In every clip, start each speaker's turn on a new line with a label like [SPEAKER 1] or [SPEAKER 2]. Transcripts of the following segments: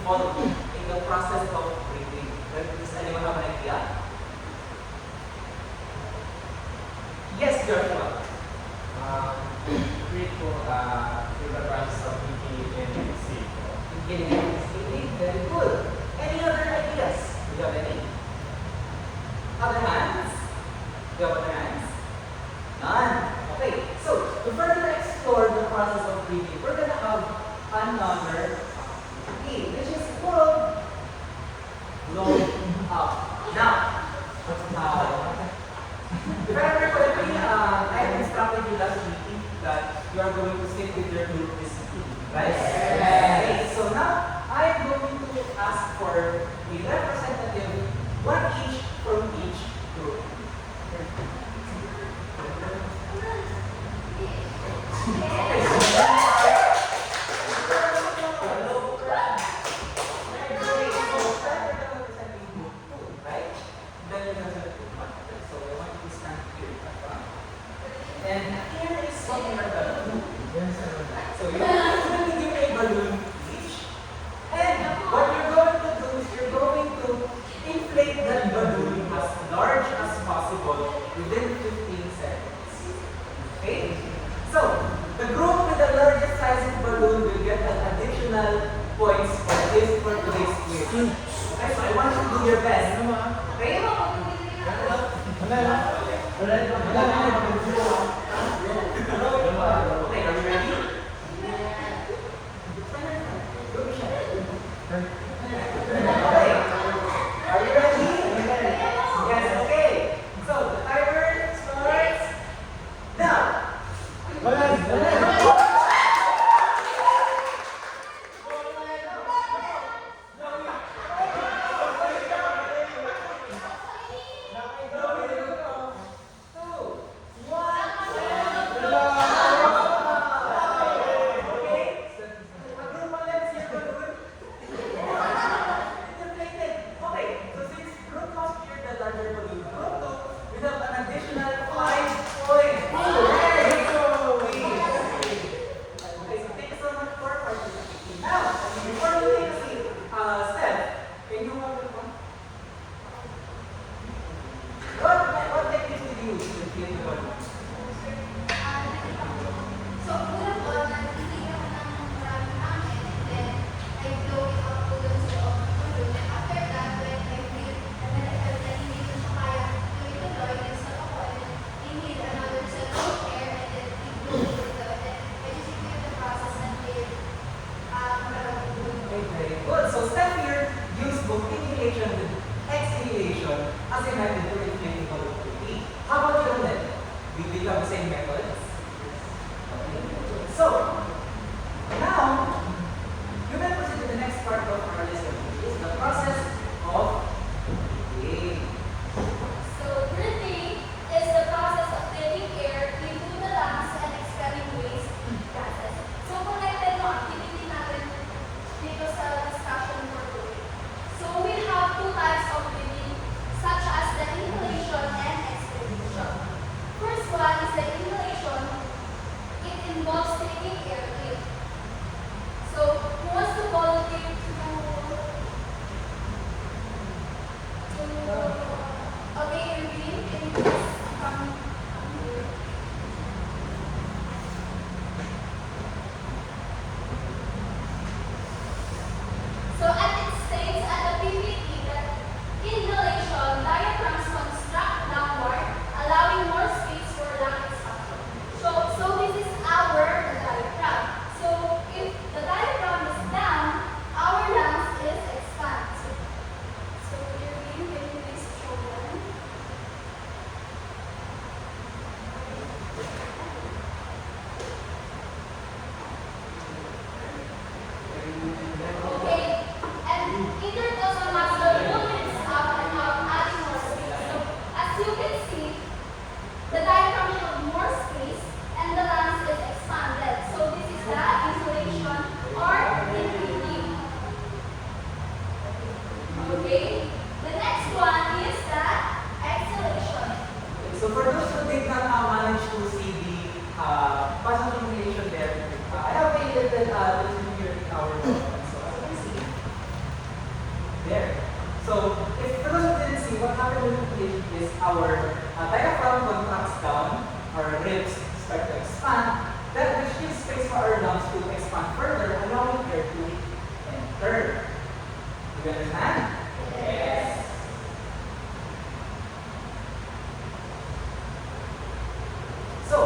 [SPEAKER 1] involved in the process of breathing? Does anyone have an idea? Yes, Joshua.
[SPEAKER 2] Breathe po through the process of inhaling and exhaling.
[SPEAKER 1] Inhaling and exhaling. Very good. Any other ideas? Do you have any? Other hands? Do you have other hands? None. Okay. So, to further explore the process of breathing, we're going to have another game, which is called blow up. Now, if I remember correctly, I had instructed you last meeting that you are going to sit with your group this meeting, right? Okay, so now I am going to ask for a representative, one each from each group. Okay, and here is what we are balloon. So you're going to give a balloon each. And what you're going to do is you're going to inflate that balloon as large as possible within 15 seconds. Okay? So, the group with the largest size of balloon will get an additional points for today's quiz. Okay, so I want you to do your best. Okay? Okay, are you ready? Okay. Are you ready? Yes, okay. So the timer starts now. Good. So step here, use both inhalation and exhalation as a method for inflating balloon quickly. How about your method? Do you have the same methods? Okay. So, now, you can proceed to the next part of our lesson, which is the process of breathing.
[SPEAKER 3] So, breathing is the process of taking air into the lungs and expelling waste gases. So, connected mo activity natin dito sa discussion for today. So, we have two types of breathing, such as the inhalation and exhalation. First one is the inhalation. It involves taking
[SPEAKER 1] happens with inflation is our diaphragm contracts down, our ribs start to expand, that which gives space for our lungs to expand further, allowing air to enter. Do you understand?
[SPEAKER 3] Yes.
[SPEAKER 1] So,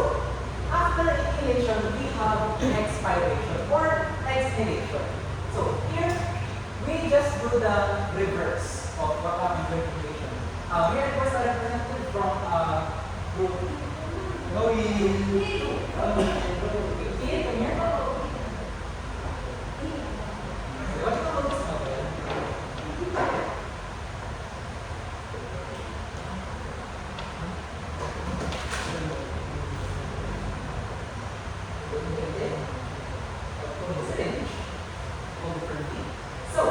[SPEAKER 1] after inhalation, we have expiration or exhalation. So, here, we just do the reverse of what happens with inhalation. Here, it was a representative from group Chloe. Come here. What do you call this novel? So,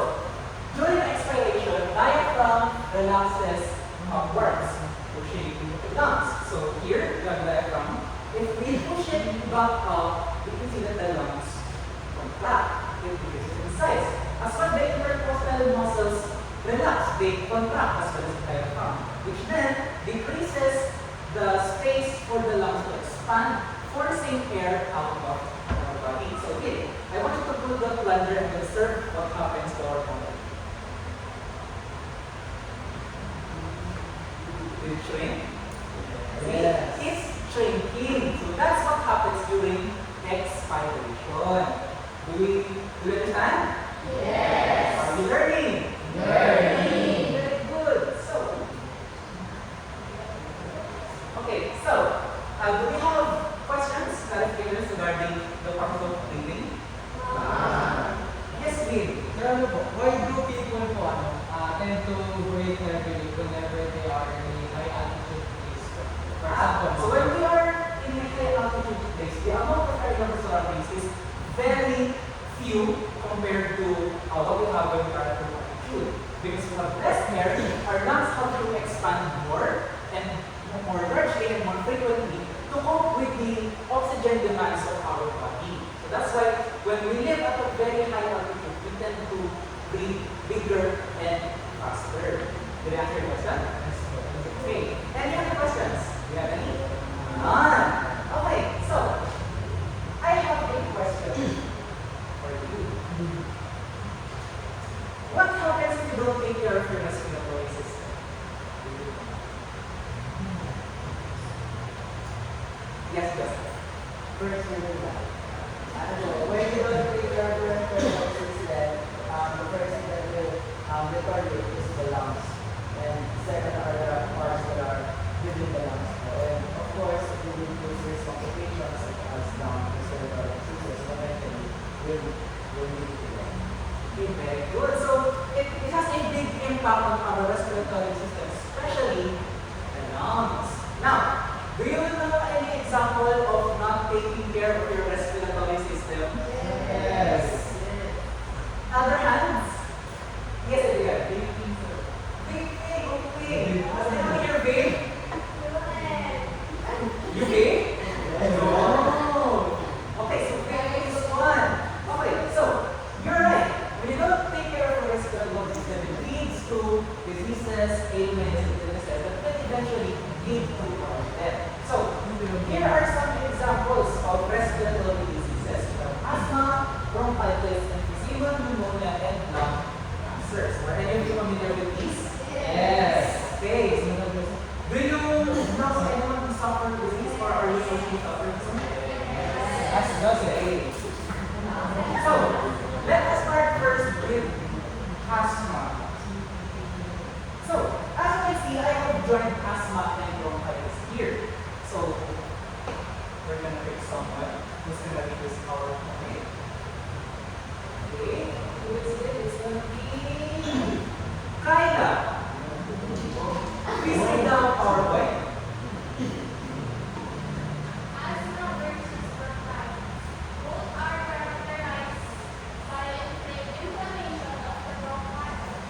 [SPEAKER 1] during expiration, diaphragm relaxes upwards, pushing the lungs. So here, you have diaphragm. If we push it back up, you can see that the lungs contract. It decreases in size. As when the intercostal muscles relax, they contract as well as the diaphragm, which then decreases the space for the lungs to expand, forcing air out of our body. So here, I want you to put the plunger and observe what happens to our body. Will it shrink?
[SPEAKER 2] Yes.
[SPEAKER 1] It's shrinking. So that's what happens during expiration. Do you understand?
[SPEAKER 3] Yes.
[SPEAKER 1] Are you learning?
[SPEAKER 3] Learning.
[SPEAKER 1] Very good. So, okay, so do we have questions, clarifications regarding the process of breathing? Yes, Vin.
[SPEAKER 2] Sir, ano po, why do people po tend to breathe heavily whenever they are in a high altitude place? For example,
[SPEAKER 1] So when we are in a high altitude place, the amount of air in our surroundings is very few compared to what we have when we are at low altitude. Because we have less air, our lungs have to expand more and more largely and more frequently to cope with the oxygen demands of our body. So that's why when we live at a very high altitude, we tend to breathe bigger and faster. Did I answer your question? Okay. Any other questions? Do you have any? None. Okay, so I have a question for you. What happens if you don't take care of your respiratory system? Yes, Joseph.
[SPEAKER 4] First, you will die. When you don't take care of your respiratory system, the first thing that will deteriorate is the lungs. And second are the parts that are within the lungs. And of course, you will lose risk complications such as respiratory diseases eventually will lead to them.
[SPEAKER 1] Okay, very good. So it has a big impact on our respiratory system, especially the lungs. Now, do you know any example of not taking care of your respiratory system?
[SPEAKER 2] Yes.
[SPEAKER 1] Other hands? Yes, I do. Big, okay. What's the name of your babe? You babe? No. Okay, so babe is one. Okay, so you're right. When you don't take care of your respiratory system, it leads to diseases, ailments, and illnesses that will eventually lead to our death. So here are some examples of respiratory diseases: asthma, bronchitis, emphysema, pneumonia, and lung cancers. Are any of you familiar with these?
[SPEAKER 2] Yes.
[SPEAKER 1] Okay. Do you know anyone who suffers disease, or are you socially suffering from it?
[SPEAKER 2] That's does it.
[SPEAKER 1] Okay. So, let us start first with asthma. So, as you can see, I have joined asthma and bronchitis here. So, we're gonna pick someone who's gonna be this our okay. Okay, who is it? It's gonna be Kyla. Please lay down our way.
[SPEAKER 3] Asthma versus bronchitis. Both are characterized by inflammation of the bronchitis.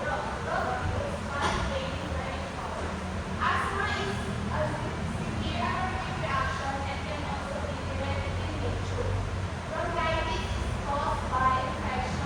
[SPEAKER 3] Bronchioles stimulating very power. Asthma is a severe allergic reaction and can also be hereditary in nature. Bronchitis is caused by infection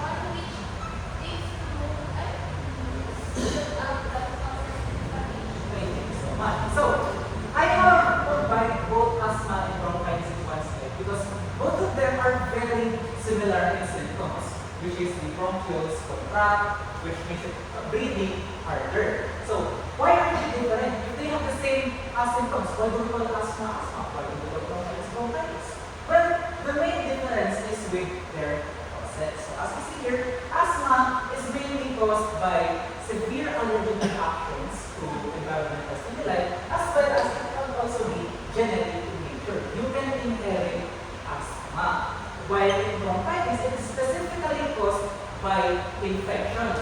[SPEAKER 1] which is the bronchioles contract, which makes it breathing harder. So, why are they different? If they have the same symptoms, why do we call asthma asthma? Why do we call bronchitis bronchitis? Well, the main difference is with their causes. So, as we see here, asthma is mainly caused by severe allergic reactions to environmental stimuli, as well as it can also be genetic in nature. You can inherit asthma. While in bronchitis, it is specifically caused by infection,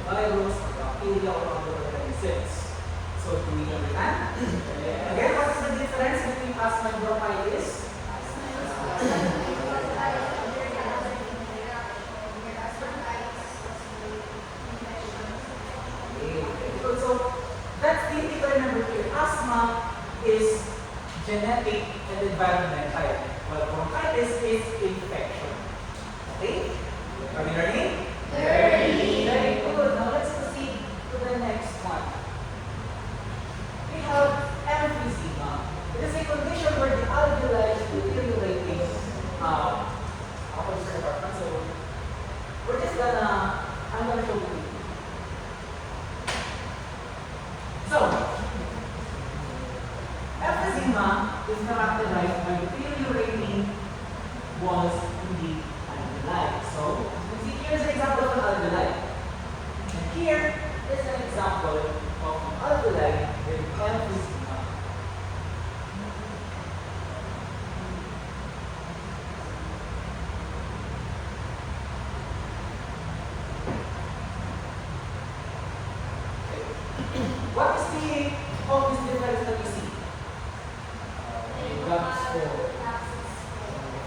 [SPEAKER 1] whether it's virus, or bacteria, or other organisms. So, do we understand? Again, what is the difference between asthma and bronchitis? So that's the thing to remember here. Asthma is genetic and environmental, while bronchitis is infection. Okay? Are we learning? Learning. Very good. Now let's proceed to the next one. We have emphysema. It is a condition where the alveoli is deteriorating. Opposite department. So we're just I'm gonna show you. So, emphysema is characterized by deteriorating walls in the alveoli. So, you see here's an example of an alveoli. And here is an example of an alveoli with emphysema. What is the obvious difference that we see?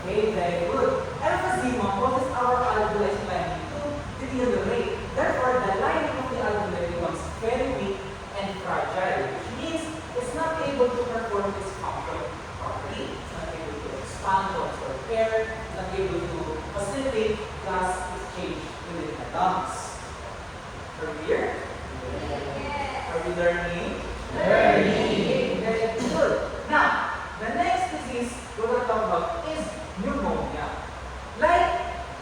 [SPEAKER 1] Okay, very good. Emphysema causes our alveoli lining to deteriorate. Therefore, the lining of the alveoli becomes very weak and fragile, which means it's not able to perform its function properly. It's not able to expand or absorb air. It's not able to facilitate gas exchange within the lungs. Are we here? Are we learning? Learning. Very good. Now, the next disease we're going to talk about is pneumonia. Like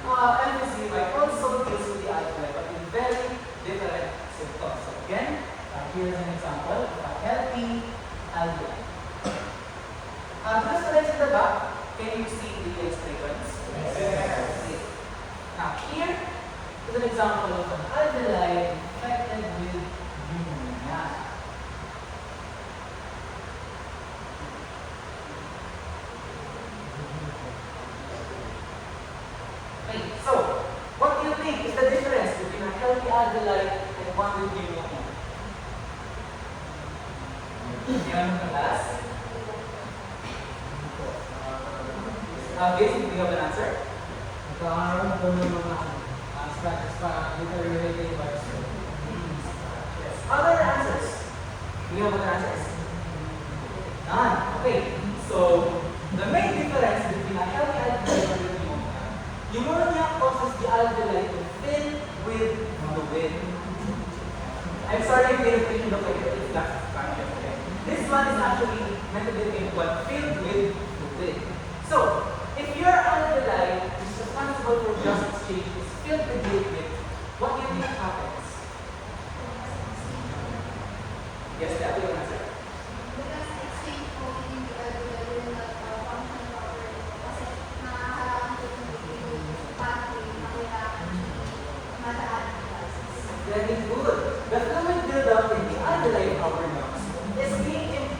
[SPEAKER 1] emphysema, it also deals with the alveoli, but in very different symptoms. So again, here's an example of a healthy alveoli. The students in the back, can you see the illustrations? Yes. Now here is an example of an alveoli infected with pneumonia. Okay, so what do you think is the difference between a healthy alveoli and one with pneumonia? Anyone from class? Basically, do you have an answer?
[SPEAKER 2] Nagkakaroon po ng mga deteriorating virus.
[SPEAKER 1] Yes. Other answers? Do you have other answers? None. Okay. So the main difference between a healthy alveoli and pneumonia causes the alveoli to fill with fluid. I'm sorry if the illustration looks like it's last expansion. Okay? This one is actually meant to be what filled with fluid. So if your alveoli, which is responsible for gas exchange, is filled with liquid, what do you think happens? Yes, that will answer.
[SPEAKER 3] Because exchange po hindi will not function properly. Kasi nakakaroon po yung pathway na kailangan mataan ang gases.
[SPEAKER 1] Very good. The fluid buildup in the alveoli of our lungs is it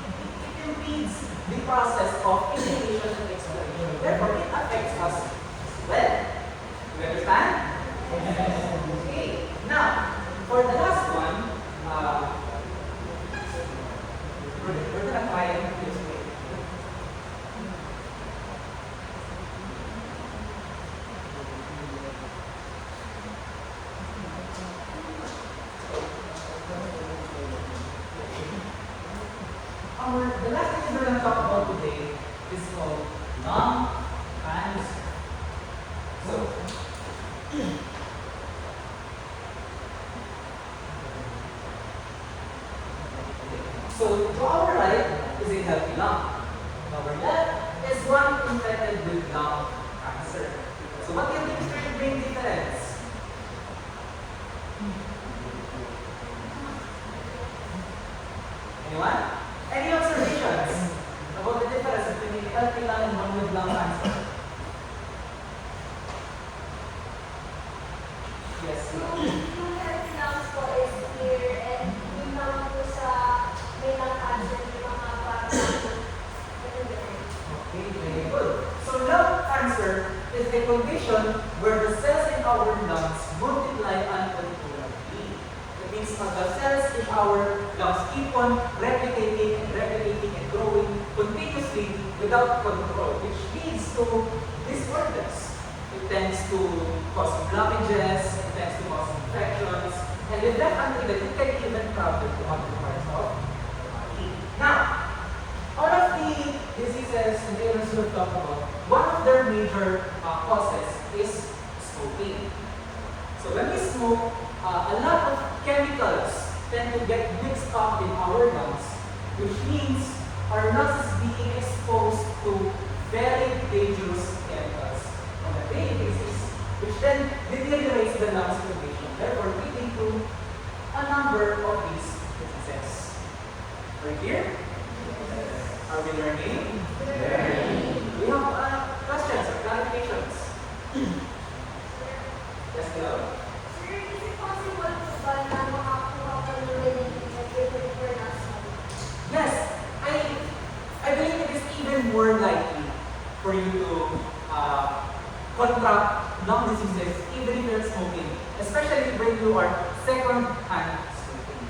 [SPEAKER 1] impedes the process of inhalation and exhalation. Therefore, it affects us as well. Do you understand? Okay. Now, for the last one, we're gonna try it this way. The last thing we're going to talk about today is called lung cancer. So to our right is a healthy lung. To our left is one infected with lung cancer. So what do you think is the main difference? the cells in our lungs keep on replicating and growing continuously without control, which leads to disorders. It tends to cause blockages, it tends to cause infections, and if that untreated, it can even travel to other parts of the body. Now, all of the diseases and ailments we've talked about, one of their major causes is smoking. So when we smoke, a lot of chemicals tend to get mixed up in our lungs, which means our lungs is being exposed to very dangerous chemicals on a daily basis, which then deteriorates the lungs condition, therefore leading to a number of these diseases. Right here? Are we learning? We have questions or clarifications? Yes, hello?
[SPEAKER 3] Sir, is it possible po ba na makakuha ka ng reading na paper na smoke?
[SPEAKER 1] Yes, I believe it is even more likely for you to contract lung diseases even if you're smoking, especially when you are second-hand smoking.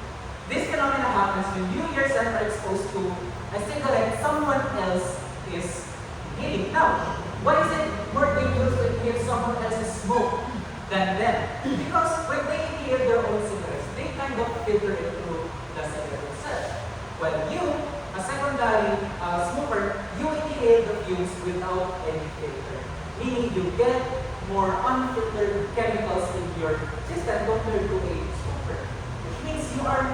[SPEAKER 1] This phenomena happens when you yourself are exposed to a cigarette someone else is inhaling. Now, why is it more dangerous when you hear someone else's smoke than them? Because when they inhale their own cigarettes, they kind of filter it through the cigarette itself. While you, a secondary smoker, you inhale the fumes without any filter. Meaning you get more unfiltered chemicals in your system compared to a smoker. Which means you are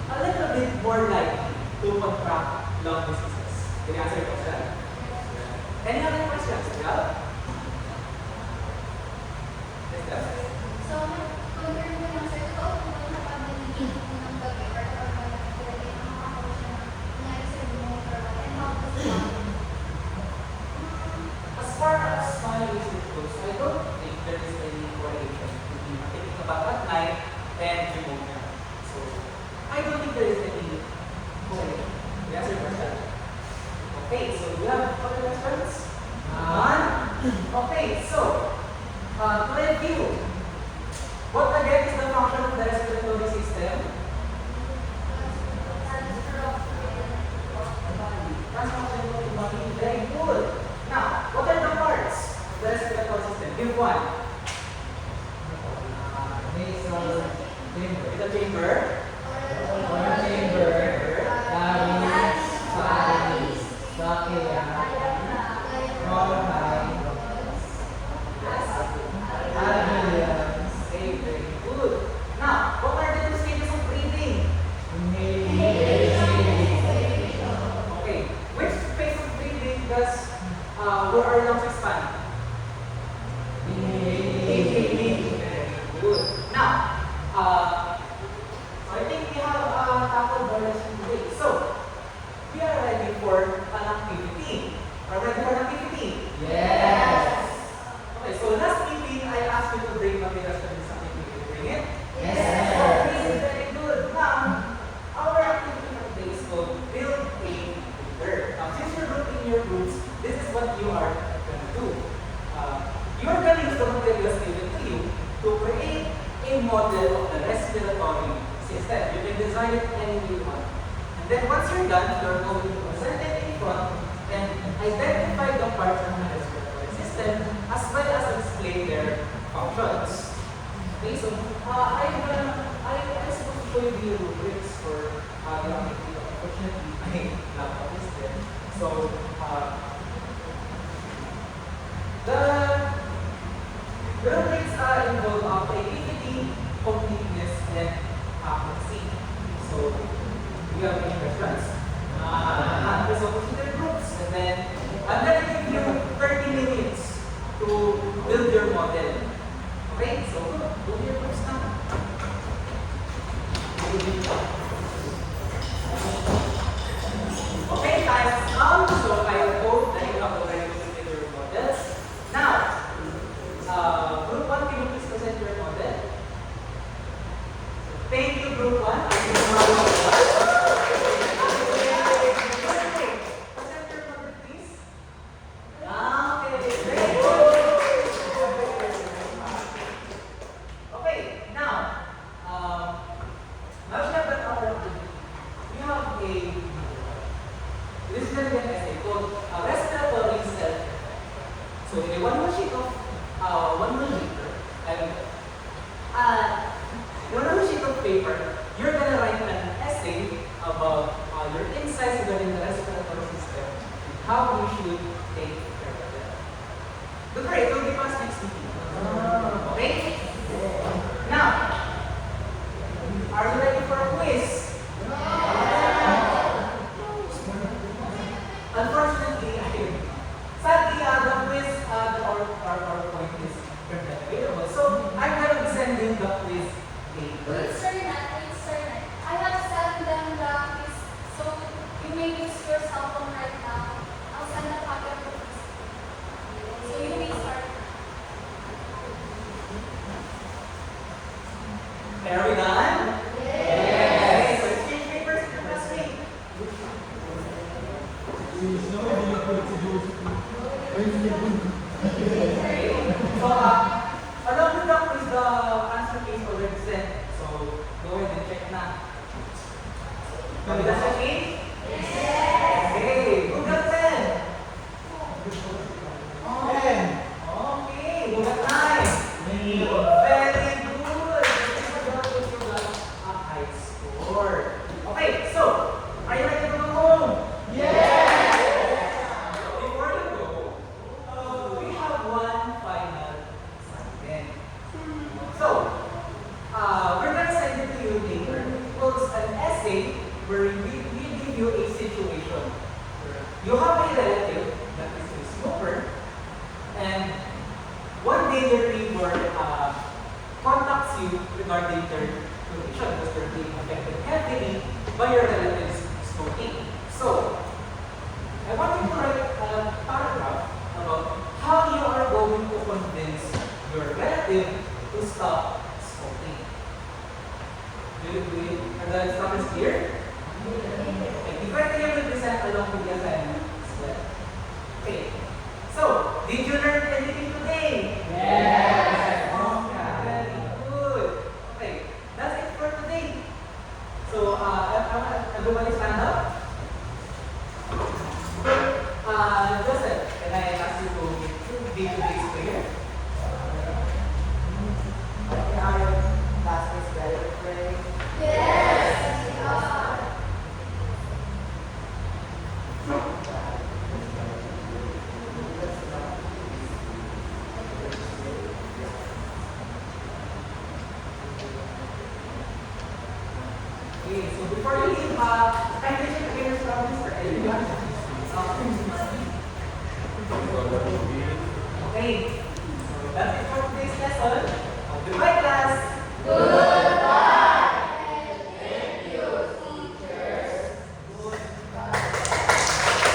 [SPEAKER 1] a little bit more likely to contract lung diseases. Can you answer your question? Any other questions? Yeah? Yes, yes.
[SPEAKER 3] So, compare mo lang sir, ito kung ano na kami naging ng gabi or ano na nagkilagay ng mga siya na isa mo and how does it happen?
[SPEAKER 1] As far as my research goes, I don't think there is any correlation between taking a bath at night and pneumonia. So, I don't think there is any correlation. Can you answer your question? Okay, so do you have other questions? None? Okay, so, to review, what again is the function of the respiratory system? Transfunction of the body. Very good. Now, what are the parts of the respiratory system? Give one.
[SPEAKER 2] Nasal chamber.
[SPEAKER 1] Is the chamber?
[SPEAKER 2] Oral chamber. Larynx. Pharynx. Trachea. Bronchi. Alveolus.
[SPEAKER 1] Okay, very good. Now, what are the two stages of breathing?
[SPEAKER 2] Inhalation.
[SPEAKER 1] Okay, which phase of breathing does where our lungs expand?
[SPEAKER 2] Inhalation.
[SPEAKER 1] Very good. Now, so I think we have tackled our lesson today. So, we are ready for an activity. Are we ready for an activity?
[SPEAKER 2] Yes.
[SPEAKER 1] Okay, so last meeting I asked you to bring materials for this activity. Did you bring it?
[SPEAKER 2] Yes.
[SPEAKER 1] Okay, very good. Now, our activity for today is called Build a Computer. Now, since you're grouping your groups, this is what you are going to do. You are going to use the materials given to you to create a model of the respiratory system. You can design it any way you want. And then once you're done, you're going to present it in front and identify the parts of the respiratory system as well as explain their functions. Okay, so I supposed to show you the rubrics for the activity. Unfortunately, my laptop is there. So, the rubrics involve creativity, completeness, and accuracy. So, we have any questions? So, consider groups, and then I'm going to give you 30 minutes to build your model. Okay, so build your groups now. Okay, time has come, so I hope that you have already presented your models. Now, group 1, can you please present your model? Thank you, group 1. I think you have present your model, please. Okay, very good. Okay, now, paper, you're gonna write an essay about your insights regarding the respiratory system and how you should take care of them. Don't worry, it will be past next meeting. Okay? Now, are you ready for a quiz? Unfortunately, sadly, the quiz, our PowerPoint is currently available. So, I'm going to be sending the quiz later.
[SPEAKER 3] Wait, sir, I have sent them the quiz, so you may use your cell phone right now. I'll send a copy of the quiz. So you may start.
[SPEAKER 1] Are we done? Yes. So, exchange papers to the classmate. Okay. So, along with the quiz, the answer case already sent. So, go ahead and check na. Have you done the case? Yes. Okay. Google 10. Okay. Google 9. Very good. This is what you got a high score. Okay. So, are you ready to go home? Before you go, we have one final assignment. So, we're gonna send it to you later. It's an essay where we give you a situation. You have a relative that is a smoker, and one day their neighbor contacts you regarding their condition because they're being affected heavily by your relative's smoking. So, I want you to write a paragraph about how you are going to convince your relative to stop smoking. Are the instructions clear? Okay, the criteria will be sent along with the assignment as well. Okay. So, did you learn anything today? Yes. Okay, very good. Okay, that's it for today. So, everybody stand up. Joseph, can I ask you to be today's prayer?
[SPEAKER 4] Okay, are your classmates ready to pray?
[SPEAKER 3] Yes, we are.
[SPEAKER 1] Okay, so before you leave, kindly check the beginner's problems for everyone. Okay.